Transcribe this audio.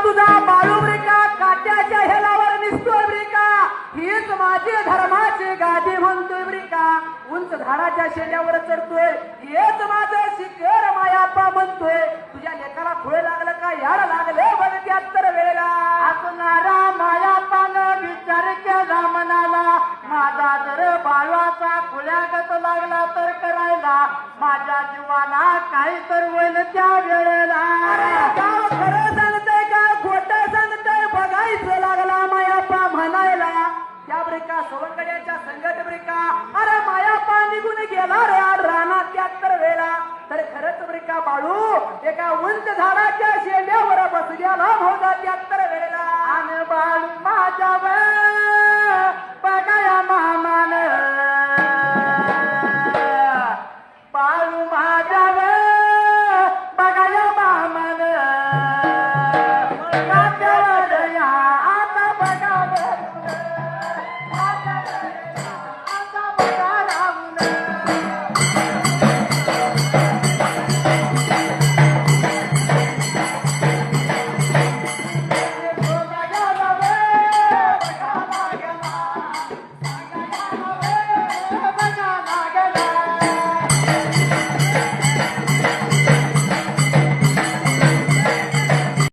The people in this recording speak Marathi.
तुझा बाळू ब्रिका काट्याच्या हेलावर निसतोय ब्रिका हीच माझी धर्माची गादी म्हणतोय ब्रिका उंच झाडाच्या शेंड्यावर चढतोय हेच माझं शिखर मायाप्पा म्हणतोय तुझ्या लेकाला खुळे लागलं का याड लागले बघ 73 वेळेला असणारा मायाप्पानं विचार केला मनाला माझा जर बाळवाचा खुल्यागत लागला तर करायला माझ्या जीवाला काही तर होईल त्या वेळेला गाव खरं सांगतंय का खोटं सांगतंय बघायचं लागला मायाप्पा म्हणायला त्या ब्रिका सवंगड्याच्या संगत ब्रिका अरे मायाप्पा निघून गेला रे आड रानात 73 वेळा तर खरंच ब्रिका बाळू एका उंच झाडाच्या शेंड्यावर